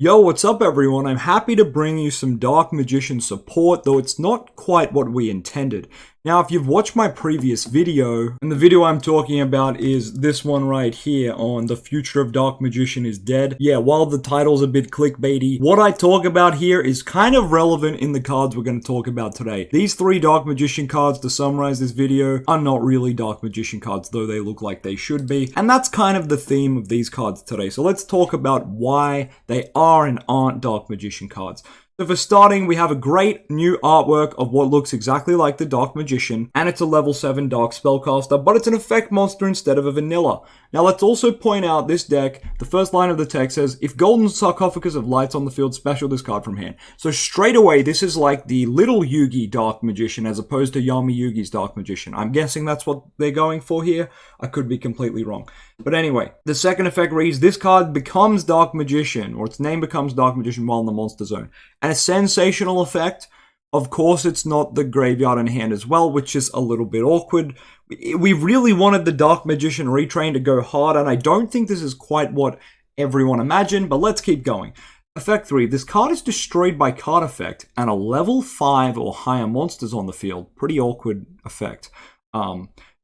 Yo, what's up everyone? I'm happy to bring you some Dark Magician support, though it's not quite what we intended. Now, if you've watched my previous video, and the video I'm talking about is this one right here on the future of Dark Magician is dead. Yeah, while the title's a bit clickbaity, what I talk about here is kind of relevant in the cards we're going to talk about today. These three Dark Magician cards, to summarize this video, are not really Dark Magician cards, though they look like they should be. And that's kind of the theme of these cards today. So let's talk about why they are and aren't Dark Magician cards. So for starting, we have a great new artwork of what looks exactly like the Dark Magician, and it's a level 7 Dark Spellcaster, but it's an effect monster instead of a vanilla. Now let's also point out this deck, the first line of the text says, if Golden Sarcophagus of Light's on the field, special this card from hand. So straight away, this is like the little Yugi Dark Magician as opposed to Yami Yugi's Dark Magician. I'm guessing that's what they're going for here. I could be completely wrong. But anyway, the second effect reads, this card becomes Dark Magician, or its name becomes Dark Magician while in the monster zone. And a sensational effect. Of course, it's not the graveyard in hand as well, which is a little bit awkward. We really wanted the Dark Magician retrain to go hard, and I don't think this is quite what everyone imagined, but let's keep going. Effect 3. This card is destroyed by card effect, and a level 5 or higher monsters on the field. Pretty awkward effect.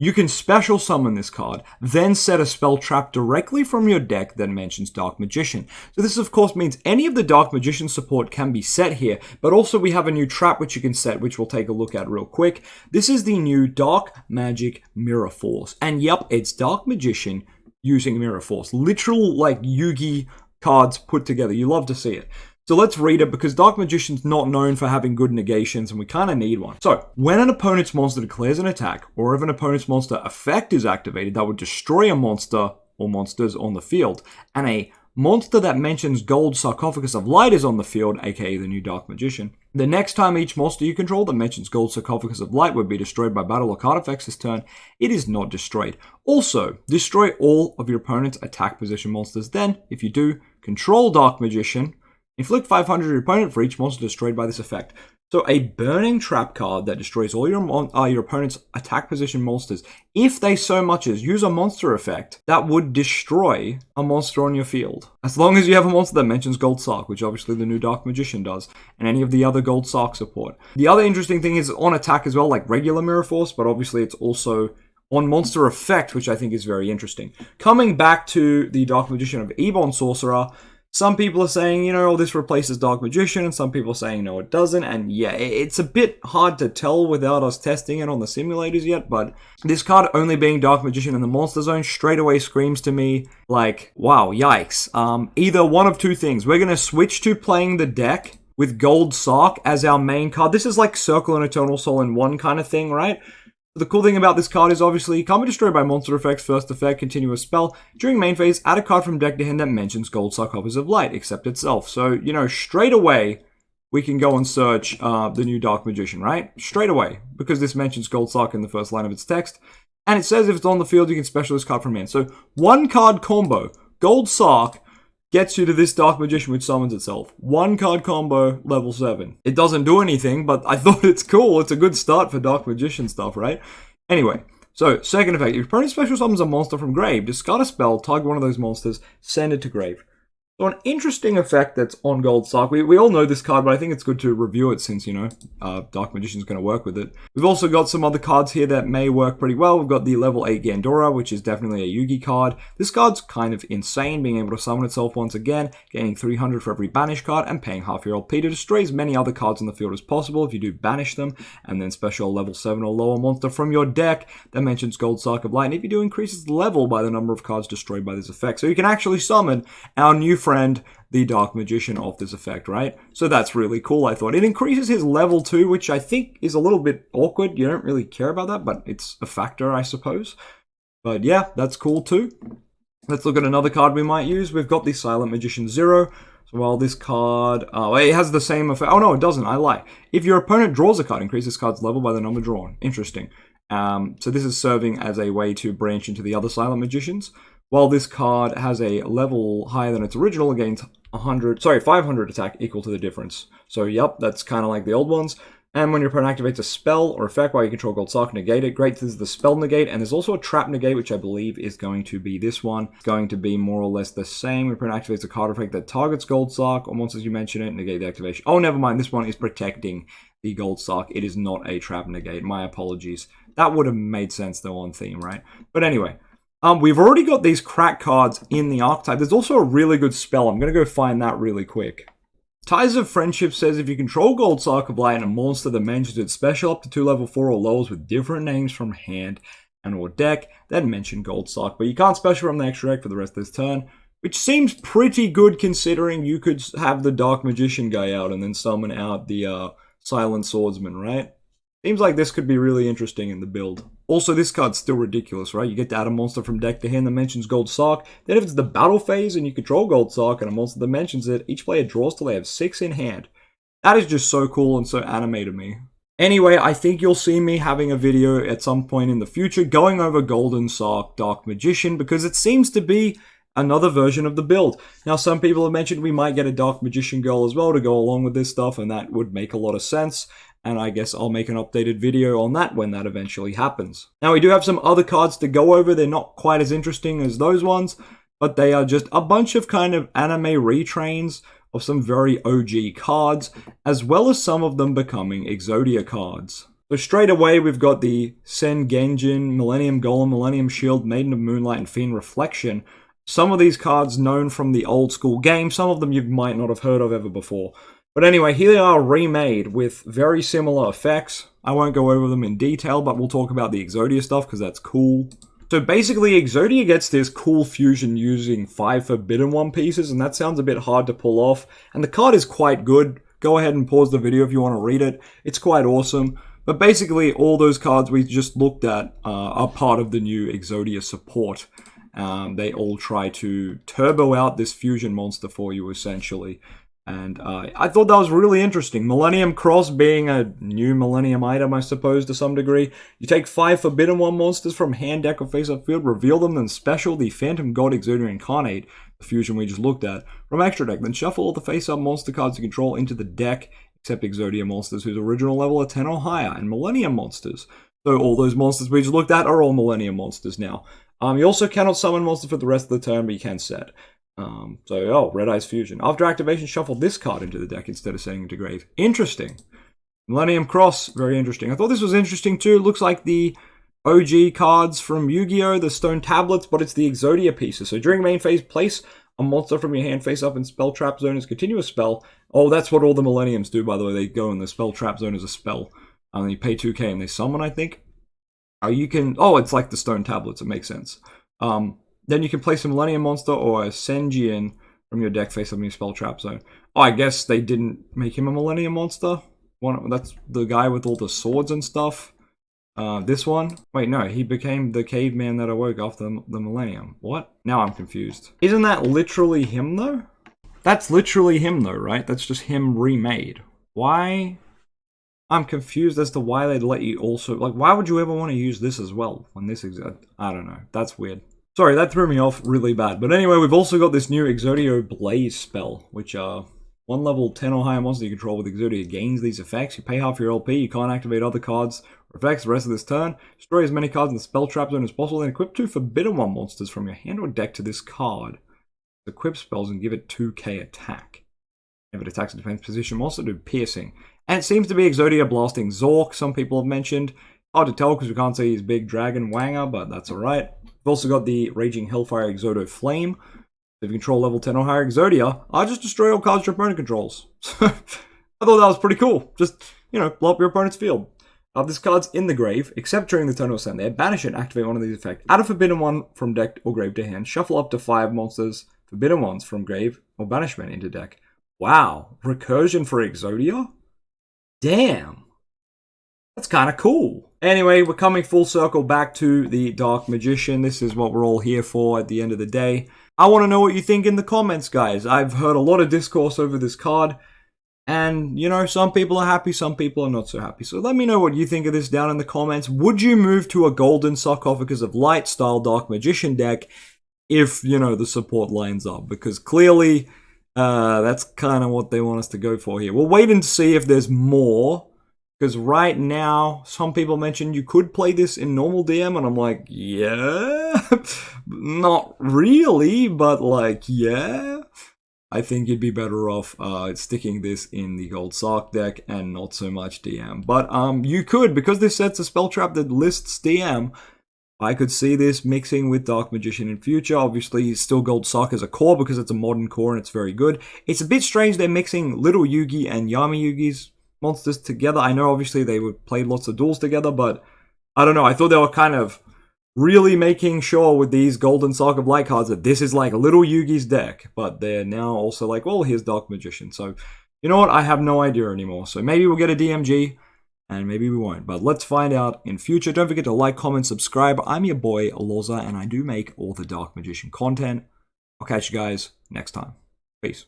You can special summon this card, then set a spell trap directly from your deck that mentions Dark Magician. So this of course means any of the Dark Magician support can be set here, but also we have a new trap which you can set, which we'll take a look at real quick. This is the new Dark Magic Mirror Force. And yep, it's Dark Magician using Mirror Force. Literal like Yugi cards put together. You love to see it. So let's read it because Dark Magician's not known for having good negations and we kind of need one. So, when an opponent's monster declares an attack, or if an opponent's monster effect is activated that would destroy a monster or monsters on the field, and a monster that mentions Gold Sarcophagus of Light is on the field, aka the new Dark Magician, the next time each monster you control that mentions Gold Sarcophagus of Light would be destroyed by battle or card effects this turn, it is not destroyed. Also, destroy all of your opponent's attack position monsters. Then, if you do, control Dark Magician, inflict 500 to your opponent for each monster destroyed by this effect. So a burning trap card that destroys all your opponent's attack position monsters, if they so much as use a monster effect, that would destroy a monster on your field. As long as you have a monster that mentions Gold Sark, which obviously the new Dark Magician does, and any of the other Gold Sark support. The other interesting thing is on attack as well, like regular Mirror Force, but obviously it's also on monster effect, which I think is very interesting. Coming back to the Dark Magician of Ebon Sorcerer, some people are saying, you know, oh, this replaces Dark Magician, and some people are saying, no, it doesn't. And yeah, it's a bit hard to tell without us testing it on the simulators yet, but this card only being Dark Magician in the Monster Zone straight away screams to me like, wow, yikes. Either one of two things. We're going to switch to playing the deck with Gold Sark as our main card. This is like Circle and Eternal Soul in one kind of thing, right? The cool thing about this card is obviously can't be destroyed by monster effects, first effect, continuous spell. During main phase, add a card from deck to hand that mentions Gold Sarcophagus of Light, except itself. So, you know, straight away, we can go and search the new Dark Magician, right? Straight away, because this mentions Gold Sark in the first line of its text. And it says if it's on the field, you can special this card from hand. So, one card combo, Gold Sark, gets you to this Dark Magician which summons itself. One card combo, level 7. It doesn't do anything, but I thought it's cool. It's a good start for Dark Magician stuff, right? Anyway, so second effect. If your opponent special summons a monster from grave, discard a spell, target one of those monsters, send it to grave. So an interesting effect that's on Gold Sark. We all know this card, but I think it's good to review it since, you know, Dark Magician's going to work with it. We've also got some other cards here that may work pretty well. We've got the level 8 Gandora, which is definitely a Yugi card. This card's kind of insane, being able to summon itself once again, gaining 300 for every banish card, and paying half your LP to destroy as many other cards on the field as possible if you do banish them, and then special a level 7 or lower monster from your deck that mentions Gold Sark of Light, and if you do, increases the level by the number of cards destroyed by this effect. So you can actually summon our new friend, the Dark Magician off this effect, right? So that's really cool, I thought. It increases his level too, which I think is a little bit awkward. You don't really care about that, but it's a factor, I suppose. But yeah, that's cool too. Let's look at another card we might use. We've got the Silent Magician Zero. So while this card, it has the same effect. Oh no, it doesn't, I lie. If your opponent draws a card, increase this card's level by the number drawn. Interesting. So this is serving as a way to branch into the other Silent Magicians. While this card has a level higher than its original, it gains 500 attack equal to the difference. So yep, that's kind of like the old ones. And when your opponent activates a spell or effect while you control Gold Sock, negate it. Great, this is the spell negate, and there's also a trap negate, which I believe is going to be this one. It's going to be more or less the same. When your opponent activates a card effect that targets Gold Sock, or once as you mention it, negate the activation. Oh, never mind, this one is protecting the Gold Sock. It is not a trap negate. My apologies. That would have made sense though on theme, right? But anyway, we've already got these crack cards in the archetype. There's also a really good spell. I'm going to go find that really quick. Ties of Friendship says if you control Gold Sock of Light and a monster that mentions its special up to 2 level 4 or lowers with different names from hand and or deck, then mention Gold Sock. But you can't special from the extra deck for the rest of this turn, which seems pretty good considering you could have the Dark Magician guy out and then summon out the Silent Swordsman, right? Seems like this could be really interesting in the build. Also, this card's still ridiculous, right? You get to add a monster from deck to hand that mentions Gold Sock. Then if it's the battle phase and you control Gold Sock and a monster that mentions it, each player draws till they have 6 in hand. That is just so cool and so anime to me. Anyway, I think you'll see me having a video at some point in the future going over Golden Sock Dark Magician because it seems to be another version of the build. Now, some people have mentioned we might get a Dark Magician girl as well to go along with this stuff, and that would make a lot of sense. And I guess I'll make an updated video on that when that eventually happens. Now, we do have some other cards to go over. They're not quite as interesting as those ones, but they are just a bunch of kind of anime retrains of some very OG cards, as well as some of them becoming Exodia cards. So straight away, we've got the Sen Genjin, Millennium Golem, Millennium Shield, Maiden of Moonlight, and Fiend Reflection. Some of these cards known from the old school game, some of them you might not have heard of ever before. But anyway, here they are remade with very similar effects. I won't go over them in detail, but we'll talk about the Exodia stuff because that's cool. So basically, Exodia gets this cool fusion using 5 Forbidden One pieces, and that sounds a bit hard to pull off. And the card is quite good. Go ahead and pause the video if you want to read it. It's quite awesome. But basically, all those cards we just looked at are part of the new Exodia support. They all try to turbo out this fusion monster for you, essentially. And I thought that was really interesting. Millennium Cross being a new Millennium item, I suppose, to some degree. You take 5 Forbidden One monsters from hand, deck, or face-up field, reveal them, then special the Phantom God Exodia Incarnate, the fusion we just looked at, from extra deck. Then shuffle all the face-up monster cards you control into the deck, except Exodia monsters whose original level are 10 or higher, and Millennium monsters. So all those monsters we just looked at are all Millennium monsters now. You also cannot summon monsters for the rest of the turn, but you can set. Red Eyes Fusion. After activation, shuffle this card into the deck instead of sending it to grave. Interesting. Millennium Cross, very interesting. I thought this was interesting too. It looks like the OG cards from Yu-Gi-Oh! The Stone Tablets, but it's the Exodia pieces. So during main phase, place a monster from your hand face up in Spell Trap Zone as continuous spell. Oh, that's what all the Millenniums do, by the way. They go in the Spell Trap Zone as a spell. And you pay 2k and they summon, I think. It's like the Stone Tablets. It makes sense. Then you can place a Millennium Monster or a Senjian from your deck face up in your Spell Trap Zone. Oh, I guess they didn't make him a Millennium Monster. That's the guy with all the swords and stuff. This one? Wait, no, he became the caveman that awoke after the Millennium. What? Now I'm confused. Isn't that literally him, though? That's literally him, though, right? That's just him remade. Why? I'm confused as to why they'd let you also... Like, why would you ever want to use this as well when this exists? I don't know. That's weird. Sorry, that threw me off really bad. But anyway, we've also got this new Exodia Blaze spell, which 1 level 10 or higher monster you control with Exodia gains these effects. You pay half your LP, you can't activate other cards or effects the rest of this turn. Destroy as many cards in the Spell Trap Zone as possible, then equip 2 Forbidden One monsters from your hand or deck to this card. Equip spells and give it 2k attack. If it attacks a defense position monster, do piercing. And it seems to be Exodia blasting Zork, some people have mentioned. Hard to tell because we can't see his big dragon wanger, but that's alright. We've also got the Raging Hellfire Exodo Flame. If you control level 10 or higher Exodia, I'll just destroy all cards your opponent controls. I thought that was pretty cool. Just, blow up your opponent's field. This card's in the grave, except during the turn of send there. Banish it and activate one of these effects. Add a Forbidden One from deck or grave to hand. Shuffle up to 5 monsters, Forbidden Ones from grave or banishment into deck. Wow. Recursion for Exodia? Damn. That's kind of cool. Anyway, we're coming full circle back to the Dark Magician. This is what we're all here for at the end of the day. I want to know what you think in the comments, guys. I've heard a lot of discourse over this card. And, some people are happy, some people are not so happy. So let me know what you think of this down in the comments. Would you move to a Golden Sarcophagus of Light style Dark Magician deck if, the support lines up? Because clearly, that's kind of what they want us to go for here. We'll wait and see if there's more Because right now, some people mentioned you could play this in normal DM, and I'm like, yeah, not really, but like, yeah. I think you'd be better off sticking this in the Gold Sark deck and not so much DM. But you could, because this set's a spell trap that lists DM, I could see this mixing with Dark Magician in future. Obviously, still Gold Sark as a core because it's a modern core and it's very good. It's a bit strange they're mixing Little Yugi and Yami Yugi's monsters together. I know obviously they played lots of duels together, but I don't know. I thought they were kind of really making sure with these Golden Sark of Light cards that this is like Little Yugi's deck, but they're now also like, well, here's Dark Magician. So, you know what? I have no idea anymore. So maybe we'll get a DMG, and maybe we won't. But let's find out in future. Don't forget to like, comment, subscribe. I'm your boy, LOZA, and I do make all the Dark Magician content. I'll catch you guys next time. Peace.